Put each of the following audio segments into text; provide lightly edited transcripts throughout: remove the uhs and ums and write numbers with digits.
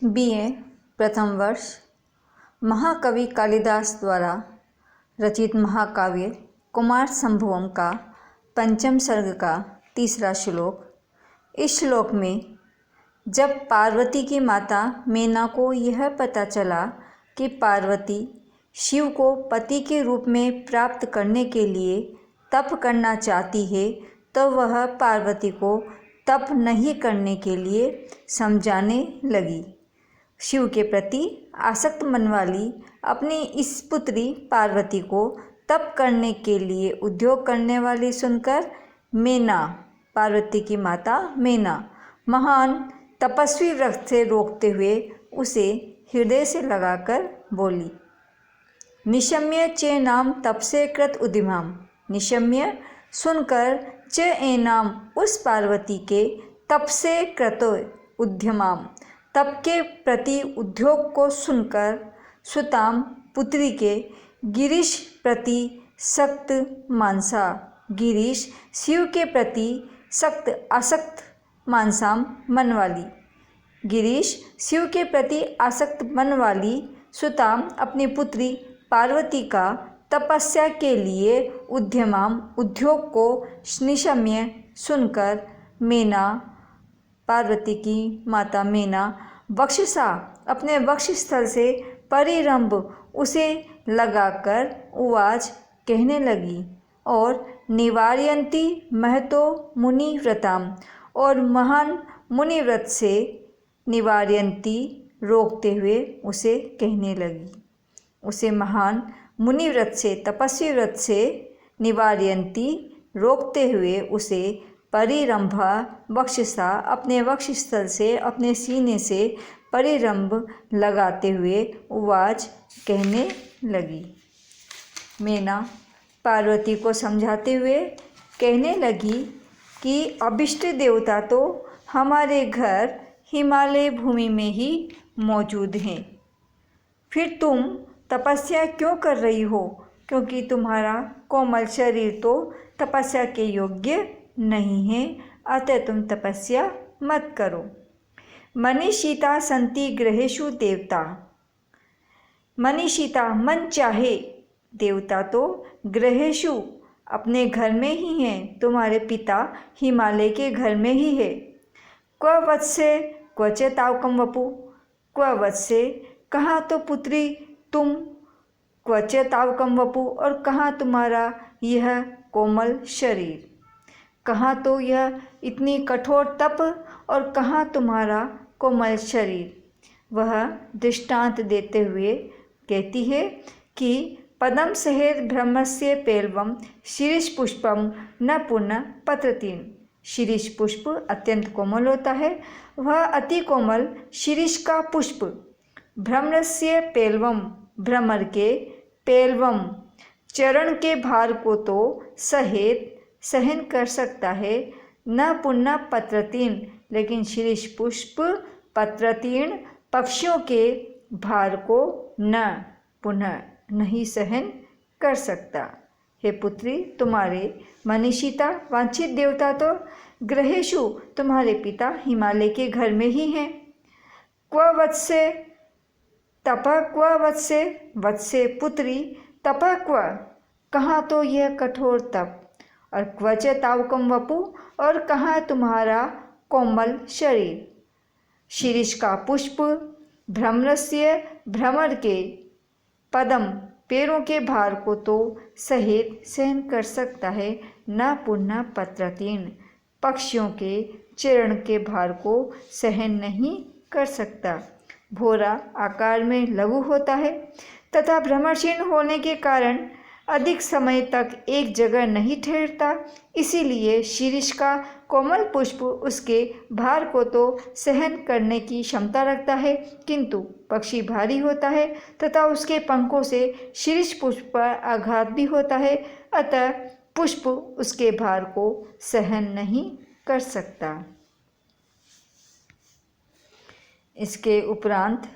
BA प्रथम वर्ष महाकवि कालिदास द्वारा रचित महाकाव्य कुमार संभवम का पंचम सर्ग का तीसरा श्लोक। इस श्लोक में जब पार्वती की माता मेना को यह पता चला कि पार्वती शिव को पति के रूप में प्राप्त करने के लिए तप करना चाहती है, तो वह पार्वती को तप नहीं करने के लिए समझाने लगी। शिव के प्रति आसक्त मन वाली अपनी इस पुत्री पार्वती को तप करने के लिए उद्योग करने वाली सुनकर मेना, पार्वती की माता मेना, महान तपस्वी व्रत से रोकते हुए उसे हृदय से लगाकर बोली, निशम्य चे नाम तप से कृत उद्यमाम। निशम्य सुनकर च ए नाम उस पार्वती के तप से कृत उद्यमाम, तप के प्रति उद्योग को सुनकर सुताम पुत्री के गिरीश प्रति सख्त मानसा। गिरीश शिव के प्रति सख्त आसक्त मानसाम मन वाली। गिरीश शिव के प्रति आसक्त मन वाली सुताम अपनी पुत्री पार्वती का तपस्या के लिए उद्यमाम उद्योग को निशम्य सुनकर मेना, पार्वती की माता मेना, वक्षसा अपने वक्षस्थल से परिरंभ उसे लगाकर उवाच कहने लगी, और निवार्यन्ति महतो मुनिव्रताम, और महान मुनिव्रत से निवार्यन्ति रोकते हुए उसे कहने लगी। उसे महान मुनिव्रत से, तपस्वी व्रत से निवार्यन्ति रोकते हुए उसे परिरंभा वक्षसा अपने वक्षस्थल से, अपने सीने से परिरंभ लगाते हुए उवाच कहने लगी। मेना पार्वती को समझाते हुए कहने लगी कि अभिष्ट देवता तो हमारे घर हिमालय भूमि में ही मौजूद हैं, फिर तुम तपस्या क्यों कर रही हो? क्योंकि तुम्हारा कोमल शरीर तो तपस्या के योग्य नहीं है, अतः तुम तपस्या मत करो। मनीषिता संति ग्रहेषु देवता। मनीषिता मन चाहे देवता तो ग्रहेषु अपने घर में ही हैं, तुम्हारे पिता हिमालय के घर में ही है। क्व वत्से क्वच तावकम वपु। क्व वत्से कहाँ तो पुत्री तुम, क्वच तावकम वपु और कहाँ तुम्हारा यह कोमल शरीर, कहाँ तो यह इतनी कठोर तप और कहाँ तुम्हारा कोमल शरीर। वह दृष्टांत देते हुए कहती है कि पदम सहेत ब्रह्मस्य पेल्वम शीर्ष पुष्पम न पुनः पत्रतीन। शीर्ष पुष्प अत्यंत कोमल होता है, वह अति कोमल शीर्ष का पुष्प भ्रमरस्य पेल्वम, भ्रमर के पेल्वम चरण के भार को तो सहेत सहन कर सकता है, न पुनः पत्रतीन, लेकिन शीर्ष पुष्प पत्रतीन पक्षियों के भार को न पुनः नहीं सहन कर सकता। हे पुत्री, तुम्हारे मनीषिता वांछित देवता तो ग्रहेषु तुम्हारे पिता हिमालय के घर में ही हैं। क्व वत्से तप, क्व वत्से वत्से पुत्री तप, क्व कहाँ तो यह कठोर तप, और क्वच तावकम वपु और कहाँ तुम्हारा कोमल शरीर। शीर्ष का पुष्प भ्रमरस्य भ्रमर के पदम पैरों के भार को तो सहेत सहन कर सकता है, न पुनः पत्रतीन पक्षियों के चरण के भार को सहन नहीं कर सकता। भौरा आकार में लघु होता है तथा भ्रमरशील होने के कारण अधिक समय तक एक जगह नहीं ठहरता, इसीलिए शीर्ष का कोमल पुष्प उसके भार को तो सहन करने की क्षमता रखता है, किंतु पक्षी भारी होता है तथा उसके पंखों से शीर्ष पुष्प पर आघात भी होता है, अतः पुष्प उसके भार को सहन नहीं कर सकता। इसके उपरांत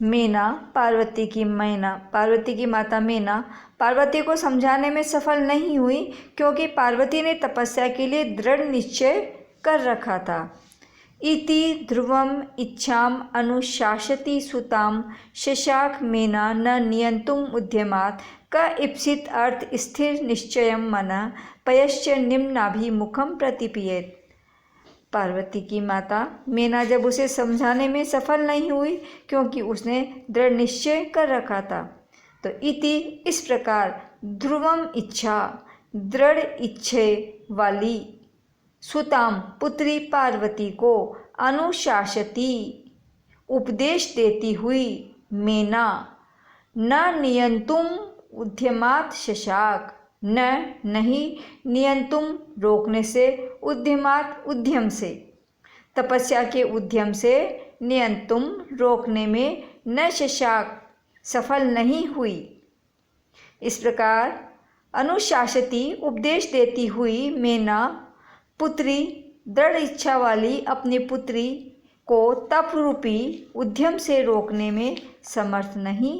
मेना, पार्वती की माता मेना पार्वती को समझाने में सफल नहीं हुई, क्योंकि पार्वती ने तपस्या के लिए दृढ़ निश्चय कर रखा था। इति ध्रुवम् इच्छाम् अनुशासति सुतां शशाक मेना न नियंतुम् उद्यमात् क ईप्सित अर्थ स्थिर निश्चयं मनः पयश्च निम्नाभिमुखं प्रतिपीयेत्। पार्वती की माता मेना जब उसे समझाने में सफल नहीं हुई क्योंकि उसने दृढ़ निश्चय कर रखा था, तो इति इस प्रकार ध्रुवम इच्छा दृढ़ इच्छे वाली सुताम पुत्री पार्वती को अनुशासती उपदेश देती हुई मेना न नियंतुम उद्यमात शशाक नहीं नियंतुम रोकने से उद्यमात उद्यम से तपस्या के उद्यम से नियंतुम रोकने में न शशाक सफल नहीं हुई। इस प्रकार अनुशासती उपदेश देती हुई मेना पुत्री दृढ़ इच्छा वाली अपनी पुत्री को तप रूपी उद्यम से रोकने में समर्थ नहीं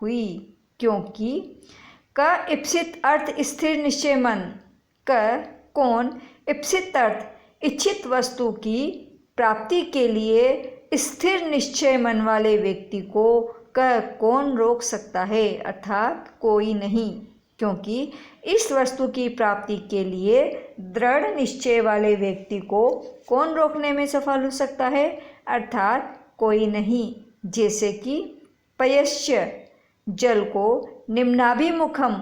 हुई, क्योंकि क इप्सित अर्थ स्थिर निश्चय मन क कौन इप्सित अर्थ इच्छित वस्तु की प्राप्ति के लिए स्थिर निश्चय मन वाले व्यक्ति को कौन रोक सकता है, अर्थात कोई नहीं, क्योंकि इस वस्तु की प्राप्ति के लिए दृढ़ निश्चय वाले व्यक्ति को कौन रोकने में सफल हो सकता है, अर्थात कोई नहीं। जैसे कि पयश्च जल को निम्नाभिमुखम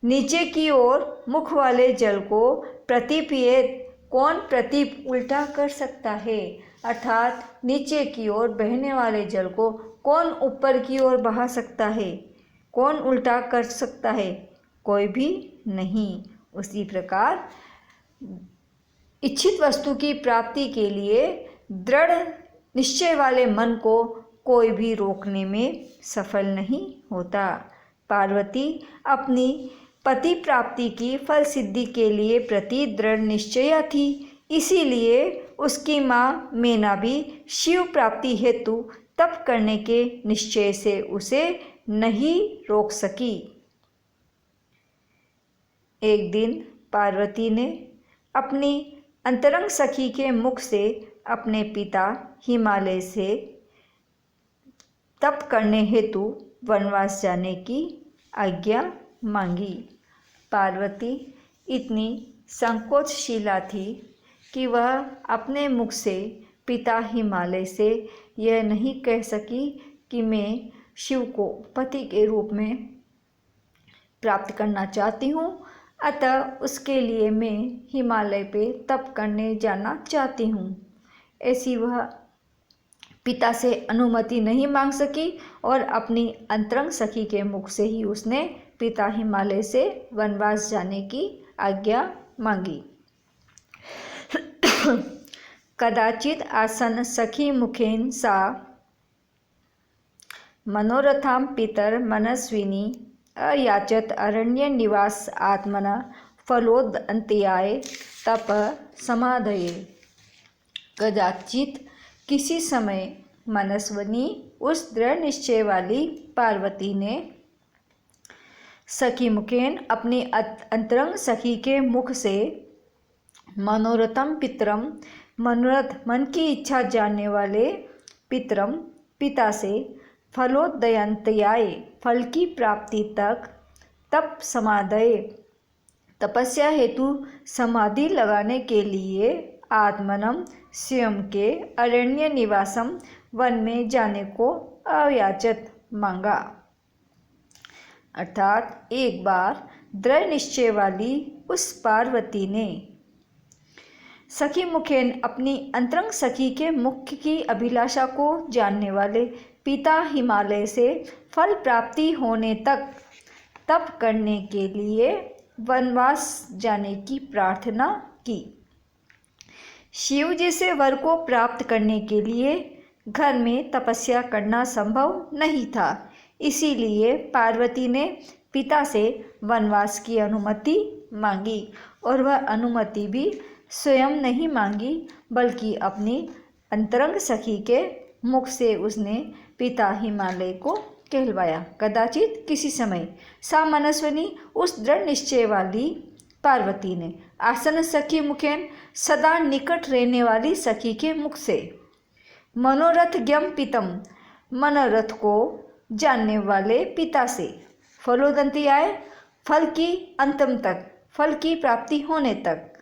नीचे की ओर मुख वाले जल को प्रतिपीयेत कौन प्रतीप उल्टा कर सकता है, अर्थात नीचे की ओर बहने वाले जल को कौन ऊपर की ओर बहा सकता है, कौन उल्टा कर सकता है, कोई भी नहीं। उसी प्रकार इच्छित वस्तु की प्राप्ति के लिए दृढ़ निश्चय वाले मन को कोई भी रोकने में सफल नहीं होता। पार्वती अपनी पति प्राप्ति की फल सिद्धि के लिए प्रति दृढ़ निश्चया थी, इसीलिए उसकी माँ मेना भी शिव प्राप्ति हेतु तप करने के निश्चय से उसे नहीं रोक सकी। एक दिन पार्वती ने अपनी अंतरंग सखी के मुख से अपने पिता हिमालय से तप करने हेतु वनवास जाने की आज्ञा मांगी। पार्वती इतनी संकोचशीला थी कि वह अपने मुख से पिता हिमालय से यह नहीं कह सकी कि मैं शिव को पति के रूप में प्राप्त करना चाहती हूँ, अतः उसके लिए मैं हिमालय पे तप करने जाना चाहती हूँ। ऐसी वह पिता से अनुमति नहीं मांग सकी और अपनी अंतरंग सखी के मुख से ही उसने पिता हिमालय से वनवास जाने की आज्ञा मांगी। कदाचित आसन सखी मुखेन सा मनोरथां पितर मनस्विनी अयाचत अरण्य निवास आत्मना फलोदंत्याय तप समाधये। कदाचित किसी समय मनस्विनी उस दृढ़ निश्चय वाली पार्वती ने सखी मुखेन अपनी अंतरंग सखी के मुख से मनोरथम पितरम मनोरथ मन की इच्छा जानने वाले पितरम पिता से फलोदयंत्याय फल की प्राप्ति तक तप समाधये तपस्या हेतु समाधि लगाने के लिए आत्मनम स्वयं के अरण्य निवासम वन में जाने को अयाचत मांगा। अर्थात एक बार दृढ़ निश्चय वाली उस पार्वती ने सखी मुखेन अपनी अंतरंग सखी के मुख की अभिलाषा को जानने वाले पिता हिमालय से फल प्राप्ति होने तक तप करने के लिए वनवास जाने की प्रार्थना की। शिव जैसे वर को प्राप्त करने के लिए घर में तपस्या करना संभव नहीं था, इसीलिए पार्वती ने पिता से वनवास की अनुमति मांगी और वह अनुमति भी स्वयं नहीं मांगी बल्कि अपनी अंतरंग सखी के मुख से उसने पिता हिमालय को कहलवाया। कदाचित किसी समय सा मनस्विनी उस दृढ़ निश्चय वाली पार्वती ने आसन सखी मुखेन सदा निकट रहने वाली सखी के मुख से। मनोरथ ज्ञम पितम मनोरथ को जानने वाले पिता से। फलोदंती आए फल की अंतम तक, फल की प्राप्ति होने तक।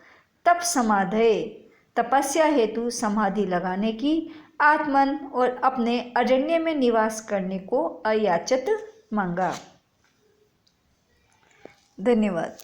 तप समाधये तपस्या हेतु समाधि लगाने की। आत्मन और अपने अरण्य में निवास करने को अयाचित मांगा। धन्यवाद।